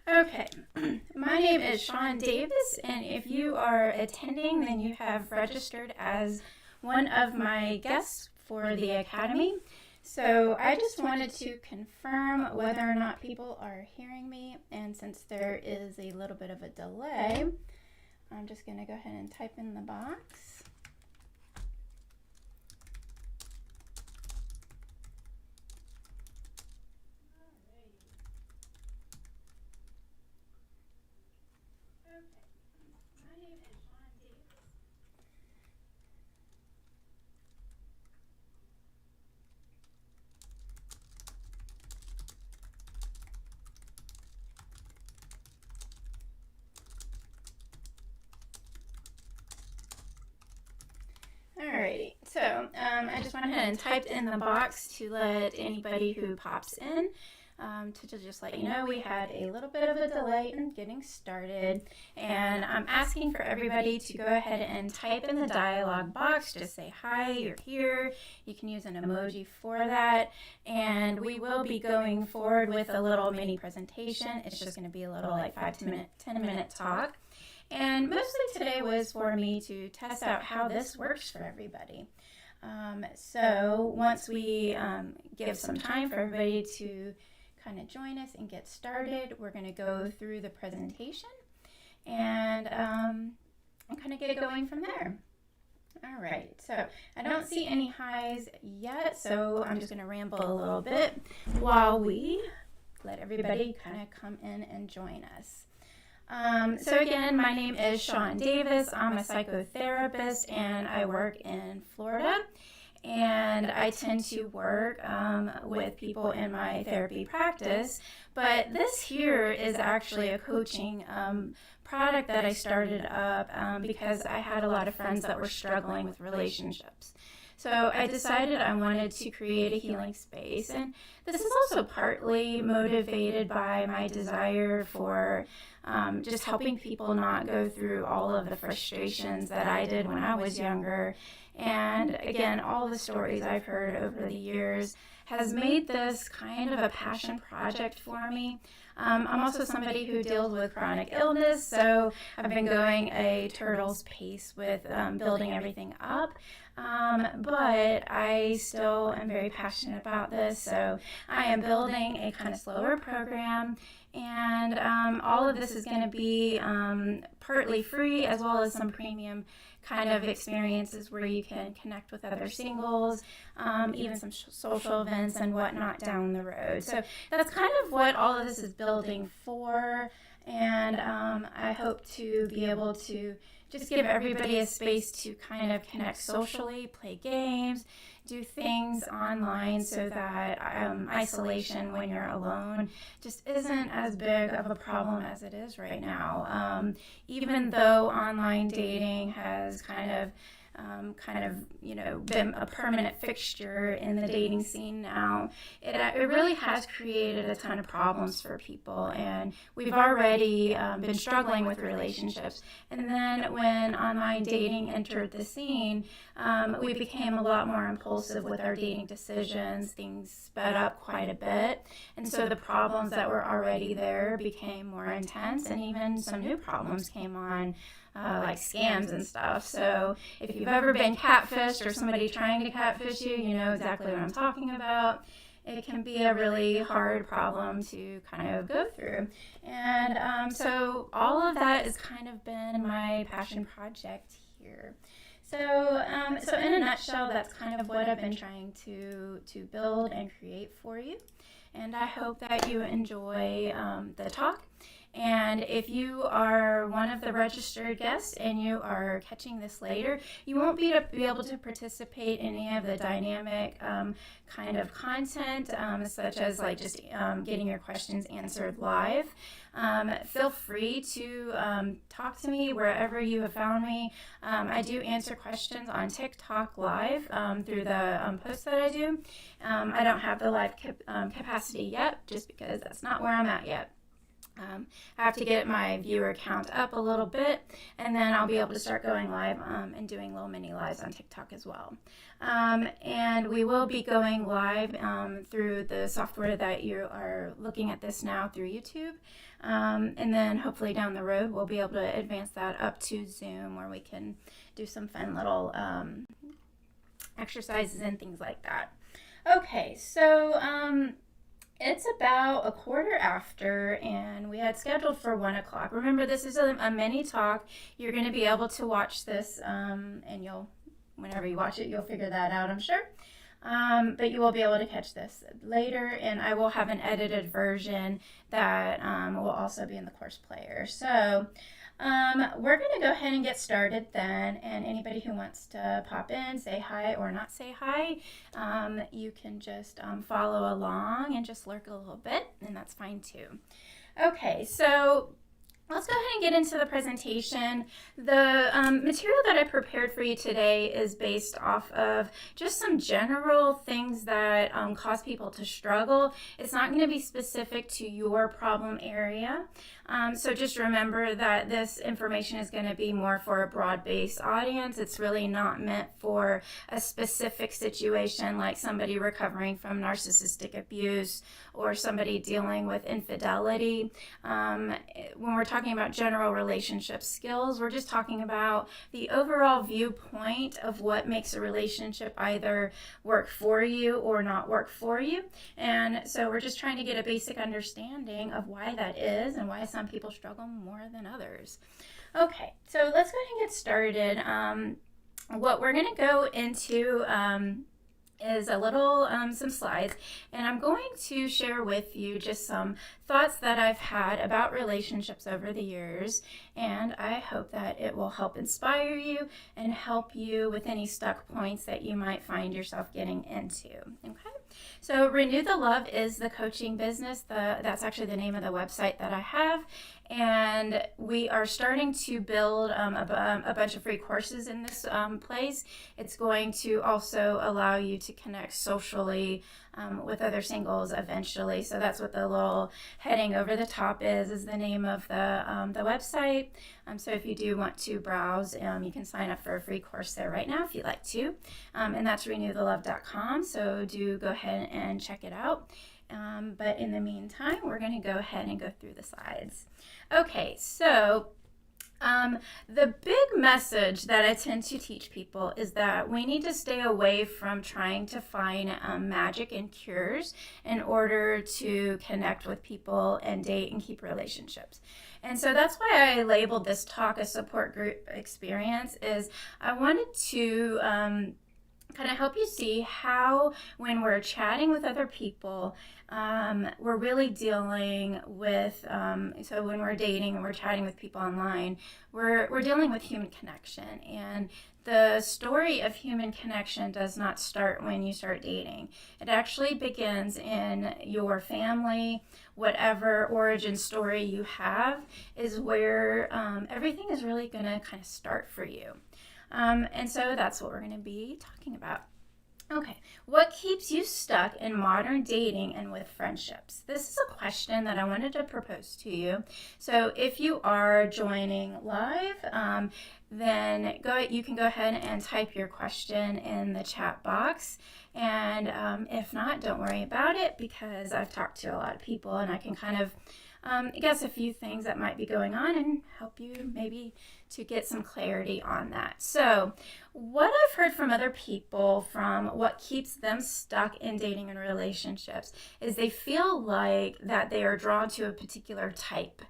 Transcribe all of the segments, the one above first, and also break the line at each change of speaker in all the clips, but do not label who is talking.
Okay, my name is Shawn Davis, and if you are attending, then you have registered as one of my guests for the Academy. So I just wanted to confirm whether or not people are hearing me, and since there is a little bit of a delay, I'm just going to go ahead and type in the box. Alrighty, so I just went ahead and typed in the box to let anybody who pops in to just let you know we had a little bit of a delay in getting started, and I'm asking for everybody to go ahead and type in the dialog box. Just say hi, you're here. You can use an emoji for that, and we will be going forward with a little mini presentation. It's just going to be a little like 10-minute talk. And mostly today was for me to test out how this works for everybody. So once we give some time for everybody to kind of join us and get started, we're going to go through the presentation and kind of get going from there. All right, so I don't see any highs yet, so I'm just going to ramble a little bit while we let everybody kind of come in and join us. So again, my name is Shawn Davis. I'm a psychotherapist and I work in Florida, and I tend to work with people in my therapy practice, but this here is actually a coaching product that I started up because I had a lot of friends that were struggling with relationships. So I decided I wanted to create a healing space, and this is also partly motivated by my desire for just helping people not go through all of the frustrations that I did when I was younger. And again, all the stories I've heard over the years has made this kind of a passion project for me. I'm also somebody who deals with chronic illness, so I've been going a turtle's pace with building everything up. But I still am very passionate about this, so I am building a kind of slower program, and all of this is going to be partly free as well as some premium kind of experiences where you can connect with other singles, even some social events and whatnot down the road. So that's kind of what all of this is building for, and I hope to be able to just give everybody a space to kind of connect socially, play games, do things online so that isolation when you're alone just isn't as big of a problem as it is right now. Even though online dating has kind of been a permanent fixture in the dating scene now, it really has created a ton of problems for people, and we've already been struggling with relationships. And then when online dating entered the scene, we became a lot more impulsive with our dating decisions. Things sped up quite a bit, and so the problems that were already there became more intense, and even some new problems came on, like scams and stuff. So if you've ever been catfished or somebody trying to catfish you, you know exactly what I'm talking about. It can be a really hard problem to kind of go through. And so all of that has kind of been my passion project here. So in a nutshell, that's kind of what I've been trying to build and create for you. And I hope that you enjoy the talk. And if you are one of the registered guests and you are catching this later, you won't be able to participate in any of the dynamic kind of content, such as like just getting your questions answered live. Feel free to talk to me wherever you have found me. I do answer questions on TikTok live through the posts that I do. I don't have the live capacity yet, just because that's not where I'm at yet. I have to get my viewer count up a little bit, and then I'll be able to start going live and doing little mini lives on TikTok as well. And we will be going live through the software that you are looking at this now through YouTube. And then hopefully down the road, we'll be able to advance that up to Zoom, where we can do some fun little exercises and things like that. Okay, so it's about a quarter after, and we had scheduled for 1 o'clock. Remember, this is a mini talk. You're going to be able to watch this, and whenever you watch it, you'll figure that out, I'm sure. But you will be able to catch this later, and I will have an edited version that will also be in the course player. So we're going to go ahead and get started then, and anybody who wants to pop in, say hi or not say hi, you can just follow along and just lurk a little bit, and that's fine too. Okay, so let's go ahead and get into the presentation. The material that I prepared for you today is based off of just some general things that cause people to struggle. It's not going to be specific to your problem area. So just remember that this information is going to be more for a broad-based audience. It's really not meant for a specific situation like somebody recovering from narcissistic abuse or somebody dealing with infidelity. When we're talking about general relationship skills, we're just talking about the overall viewpoint of what makes a relationship either work for you or not work for you. And so we're just trying to get a basic understanding of why that is and why some people struggle more than others. Okay, so let's go ahead and get started. What we're going to go into is a little some slides, and I'm going to share with you just some thoughts that I've had about relationships over the years, and I hope that it will help inspire you and help you with any stuck points that you might find yourself getting into. Okay, so Renew the Love is the coaching business. That's actually the name of the website that I have. And we are starting to build a bunch of free courses in this place. It's going to also allow you to connect socially with other singles eventually. So that's what the little heading over the top is the name of the website. So if you do want to browse, you can sign up for a free course there right now if you'd like to. And that's renewthelove.com. So do go ahead and check it out. But in the meantime, we're going to go ahead and go through the slides. Okay, so the big message that I tend to teach people is that we need to stay away from trying to find magic and cures in order to connect with people and date and keep relationships. And so that's why I labeled this talk a support group experience. Is I wanted to kind of help you see how when we're chatting with other people, we're really dealing with, so when we're dating and we're chatting with people online, we're dealing with human connection. And the story of human connection does not start when you start dating. It actually begins in your family. Whatever origin story you have is where everything is really going to kind of start for you. And so that's what we're going to be talking about. Okay, what keeps you stuck in modern dating and with friendships? This is a question that I wanted to propose to you. So if you are joining live, then you can go ahead and type your question in the chat box. And if not, don't worry about it, because I've talked to a lot of people and I can kind of guess a few things that might be going on and help you maybe to get some clarity on that. So what I've heard from other people from what keeps them stuck in dating and relationships is they feel like that they are drawn to a particular type.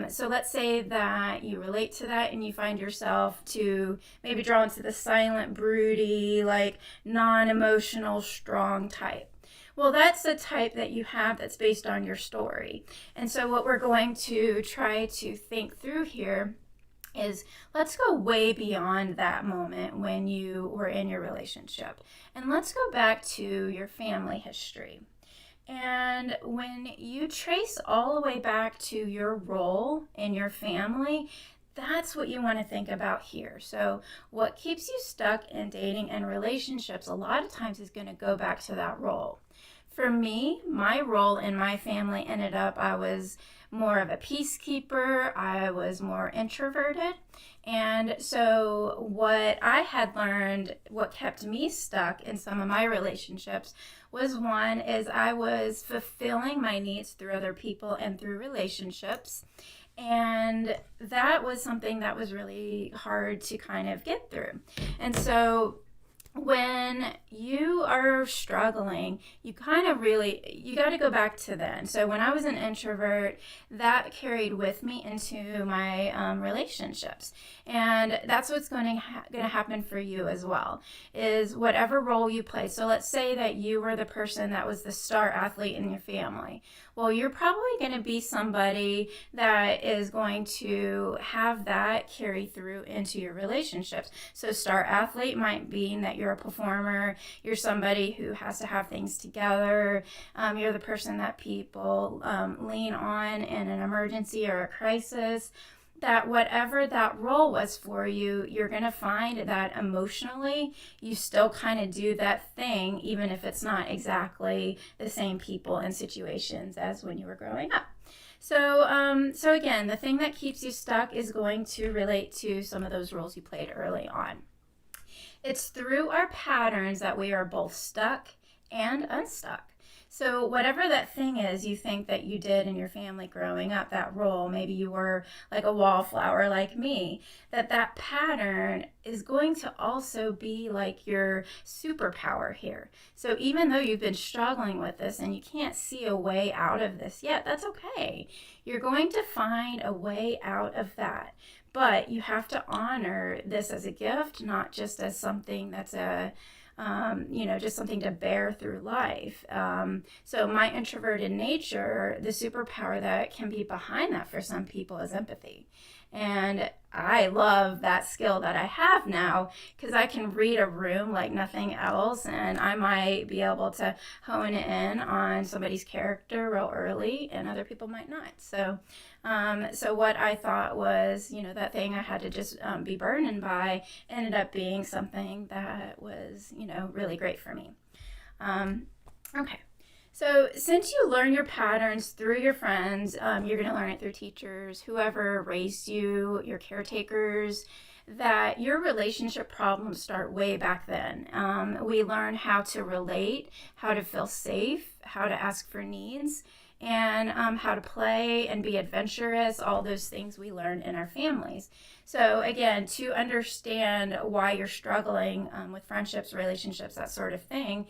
So let's say that you relate to that and you find yourself to maybe drawn to the silent, broody, like non-emotional, strong type. Well, that's the type that you have that's based on your story. And so what we're going to try to think through here is let's go way beyond that moment when you were in your relationship. And let's go back to your family history. And when you trace all the way back to your role in your family, that's what you want to think about here. So what keeps you stuck in dating and relationships a lot of times is going to go back to that role. For me, my role in my family ended up, I was more of a peacekeeper. I was more introverted. And so what I had learned, what kept me stuck in some of my relationships was, one is I was fulfilling my needs through other people and through relationships. And that was something that was really hard to kind of get through. And so when you are struggling, you kind of you got to go back to then. So when I was an introvert, that carried with me into my relationships. And that's what's going to happen for you as well, is whatever role you play. So let's say that you were the person that was the star athlete in your family. Well, you're probably going to be somebody that is going to have that carry through into your relationships. So star athlete might mean that you're a performer, you're somebody who has to have things together, you're the person that people lean on in an emergency or a crisis. That whatever that role was for you, you're going to find that emotionally you still kind of do that thing, even if it's not exactly the same people and situations as when you were growing up. So again, the thing that keeps you stuck is going to relate to some of those roles you played early on. It's through our patterns that we are both stuck and unstuck. So whatever that thing is you think that you did in your family growing up, that role, maybe you were like a wallflower like me, that pattern is going to also be like your superpower here. So even though you've been struggling with this and you can't see a way out of this yet, that's okay. You're going to find a way out of that. But you have to honor this as a gift, not just as something that's just something to bear through life. So my introverted nature, the superpower that can be behind that for some people is empathy. And I love that skill that I have now because I can read a room like nothing else, and I might be able to hone in on somebody's character real early, and other people might not. So what I thought was, that thing I had to just be burdened by ended up being something that was, really great for me. Okay. So since you learn your patterns through your friends, you're going to learn it through teachers, whoever raised you, your caretakers, that your relationship problems start way back then. We learn how to relate, how to feel safe, how to ask for needs, and how to play and be adventurous, all those things we learn in our families. So again, to understand why you're struggling with friendships, relationships, that sort of thing,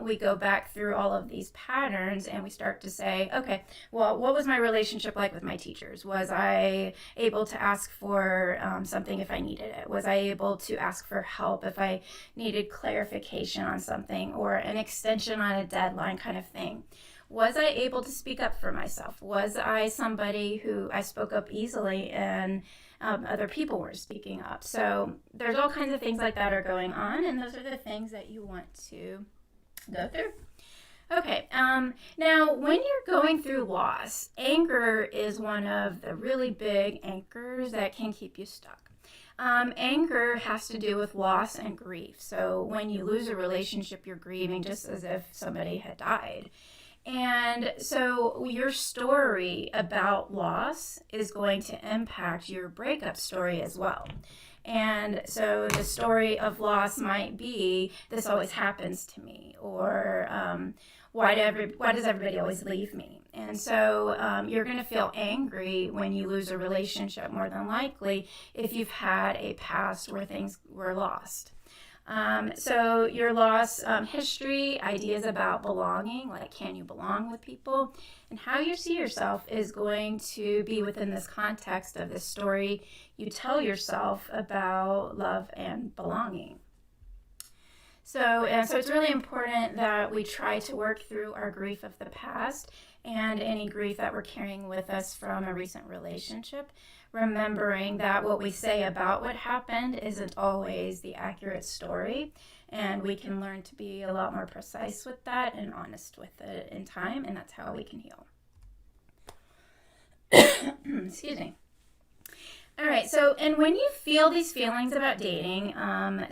we go back through all of these patterns and we start to say, okay, well, what was my relationship like with my teachers? Was I able to ask for something if I needed it? Was I able to ask for help if I needed clarification on something or an extension on a deadline kind of thing? Was I able to speak up for myself? Was I somebody who I spoke up easily and other people were speaking up? So there's all kinds of things like that are going on, and those are the things that you want to go through. Okay, now when you're going through loss, anger is one of the really big anchors that can keep you stuck. Anger has to do with loss and grief. So when you lose a relationship, you're grieving just as if somebody had died. And so your story about loss is going to impact your breakup story as well. And so the story of loss might be, this always happens to me, or why does everybody always leave me? And so you're going to feel angry when you lose a relationship, more than likely, if you've had a past where things were lost. So your loss history, ideas about belonging, like can you belong with people, and how you see yourself is going to be within this context of this story you tell yourself about love and belonging. So it's really important that we try to work through our grief of the past and any grief that we're carrying with us from a recent relationship, remembering that what we say about what happened isn't always the accurate story, and we can learn to be a lot more precise with that and honest with it in time, and that's how we can heal. Excuse me. All right, so, and when you feel these feelings about dating,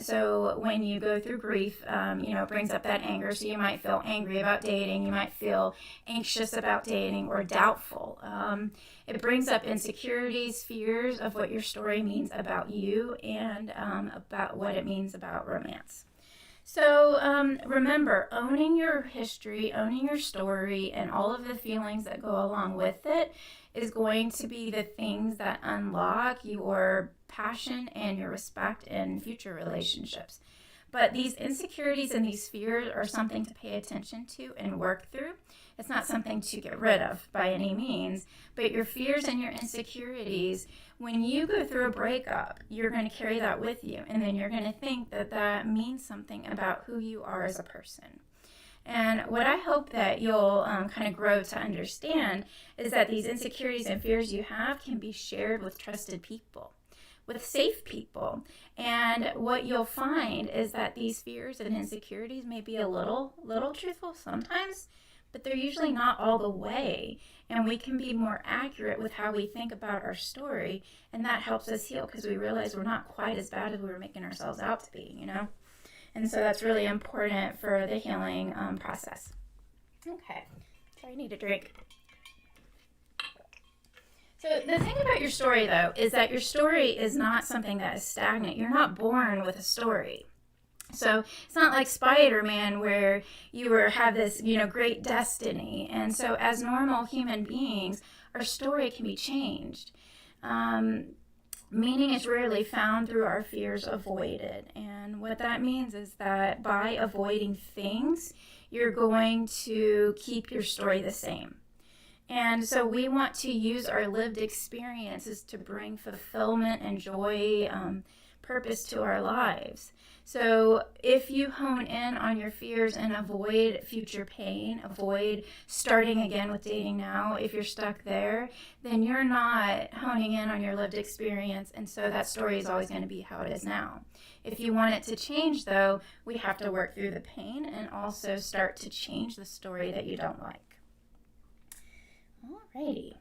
so when you go through grief, it brings up that anger. So you might feel angry about dating, you might feel anxious about dating or doubtful. It brings up insecurities, fears of what your story means about you and about what it means about romance. So remember, owning your history, owning your story, and all of the feelings that go along with it is going to be the things that unlock your passion and your respect in future relationships. But these insecurities and these fears are something to pay attention to and work through. It's not something to get rid of by any means, but your fears and your insecurities, when you go through a breakup, you're going to carry that with you, and then you're going to think that that means something about who you are as a person. And what I hope that you'll kind of grow to understand is that these insecurities and fears you have can be shared with trusted people, with safe people. And what you'll find is that these fears and insecurities may be a little truthful sometimes, but they're usually not all the way. And we can be more accurate with how we think about our story, and that helps us heal because we realize we're not quite as bad as we were making ourselves out to be, And so that's really important for the healing process. Okay, so I need a drink. So the thing about your story, though, is that your story is not something that is stagnant. You're not born with a story. So it's not like Spider-Man where you have this, great destiny. And so as normal human beings, our story can be changed. Meaning is rarely found through our fears avoided. And what that means is that by avoiding things, you're going to keep your story the same. And so we want to use our lived experiences to bring fulfillment and joy, purpose to our lives. So if you hone in on your fears and avoid future pain, avoid starting again with dating now, if you're stuck there, then you're not honing in on your lived experience, and so that story is always going to be how it is now. If you want it to change, though, we have to work through the pain and also start to change the story that you don't like. Alrighty.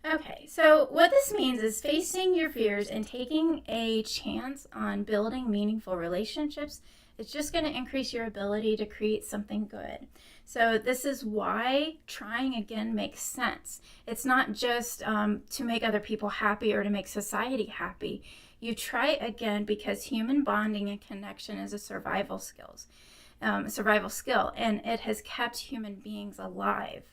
Okay, so what this means is facing your fears and taking a chance on building meaningful relationships. It's just going to increase your ability to create something good. So this is why trying again makes sense. It's not just to make other people happy or to make society happy. You try again because human bonding and connection is a survival skill, and it has kept human beings alive.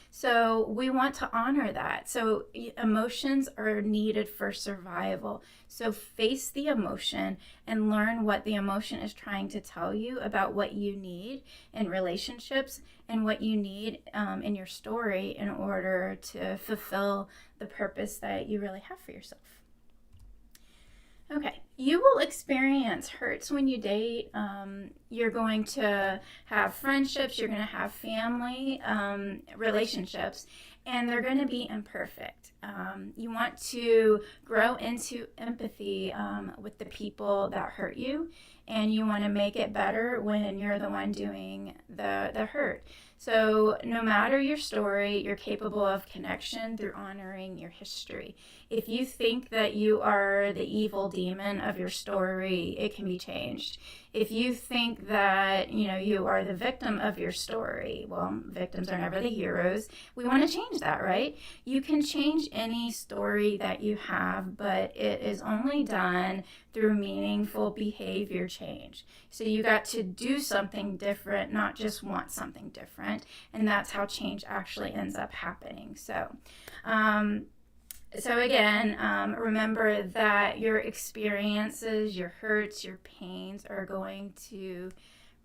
So we want to honor that. So emotions are needed for survival. So face the emotion and learn what the emotion is trying to tell you about what you need in relationships and what you need in your story in order to fulfill the purpose that you really have for yourself. Okay, you will experience hurts when you date. You're going to have friendships, you're going to have family relationships, and they're going to be imperfect. You want to grow into empathy with the people that hurt you, and you want to make it better when you're the one doing the hurt. So no matter your story, you're capable of connection through honoring your history. If you think that you are the evil demon of your story, it can be changed. If you think that, you are the victim of your story, well, victims are never the heroes. We want to change that, right? You can change any story that you have, but it is only done through meaningful behavior change. So you got to do something different, not just want something different. And that's how change actually ends up happening. So again, remember that your experiences, your hurts, your pains are going to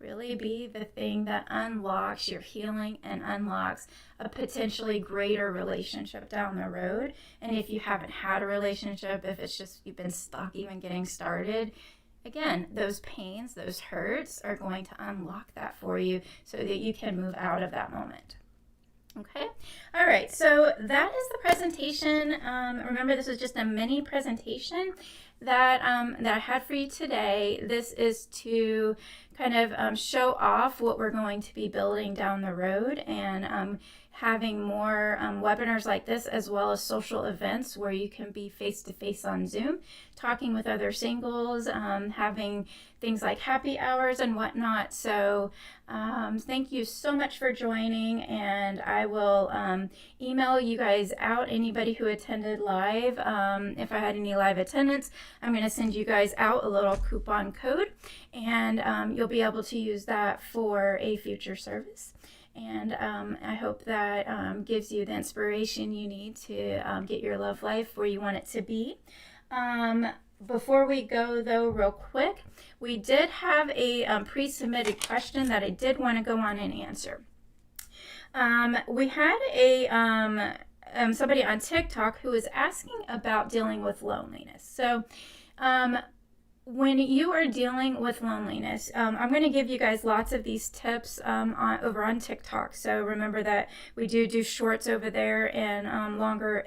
really be the thing that unlocks your healing and unlocks a potentially greater relationship down the road. And if you haven't had a relationship, if it's just you've been stuck even getting started, again, those pains, those hurts are going to unlock that for you so that you can move out of that moment. Okay. All right. So that is the presentation. Remember, this was just a mini presentation. that I had for you today. This is to kind of show off what we're going to be building down the road, and having more webinars like this, as well as social events where you can be face-to-face on Zoom, talking with other singles, having things like happy hours and whatnot. So thank you so much for joining, and I will email you guys out, anybody who attended live. If I had any live attendance, I'm going to send you guys out a little coupon code, and you'll be able to use that for a future service. And I hope that gives you the inspiration you need to get your love life where you want it to be. Before we go, though, real quick, we did have a pre-submitted question that I did want to go on and answer. We had somebody on TikTok who was asking about dealing with loneliness. So when you are dealing with loneliness, I'm going to give you guys lots of these tips over on TikTok. So remember that we do shorts over there, and longer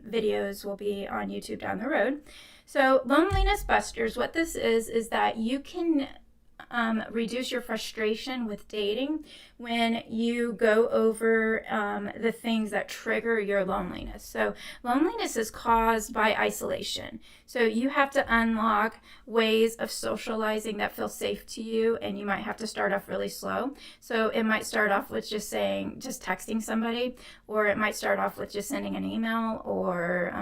videos will be on YouTube down the road. So Loneliness Busters, what this is that you can reduce your frustration with dating when you go over the things that trigger your loneliness. So loneliness is caused by isolation. So you have to unlock ways of socializing that feel safe to you, and you might have to start off really slow. So it might start off with just texting somebody, or it might start off with just sending an email, or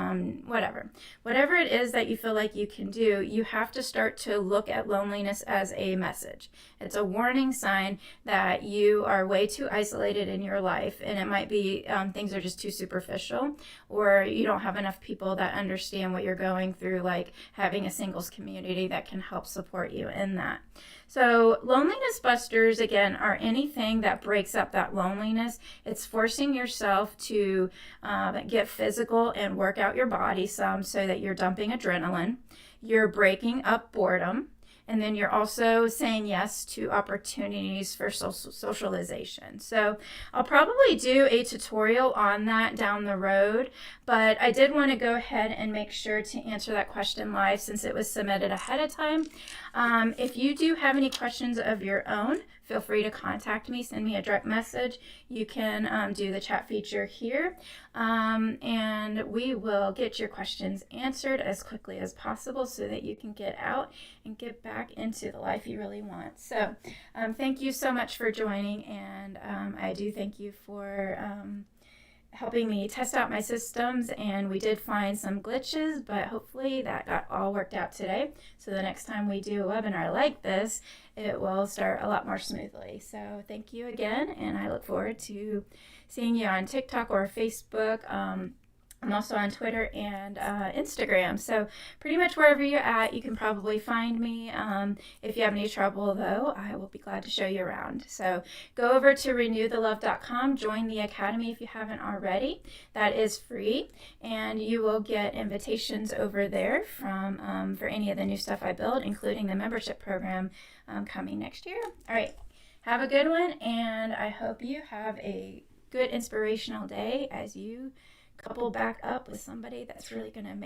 whatever it is that you feel like you can do. You have to start to look at loneliness as a message. It's a warning sign that you are way too isolated in your life, and it might be things are just too superficial, or you don't have enough people that understand what you're going through, like having a singles community that can help support you in that. So Loneliness Busters, again, are anything that breaks up that loneliness. It's forcing yourself to get physical and work out your body some, so that you're dumping adrenaline. You're breaking up boredom. And then you're also saying yes to opportunities for socialization. So I'll probably do a tutorial on that down the road, but I did want to go ahead and make sure to answer that question live since it was submitted ahead of time. If you do have any questions of your own, feel free to contact me, send me a direct message. You can do the chat feature here, and we will get your questions answered as quickly as possible so that you can get out and get back into the life you really want. So thank you so much for joining, and I do thank you for helping me test out my systems, and we did find some glitches, but hopefully that got all worked out today. So the next time we do a webinar like this, it will start a lot more smoothly. So thank you again, and I look forward to seeing you on TikTok or Facebook. I'm also on Twitter and Instagram. So pretty much wherever you're at, you can probably find me. If you have any trouble, though, I will be glad to show you around. So go over to renewthelove.com, join the Academy if you haven't already. That is free, and you will get invitations over there from for any of the new stuff I build, including the membership program coming next year. All right, have a good one, and I hope you have a good inspirational day as you couple back up with somebody that's really going to make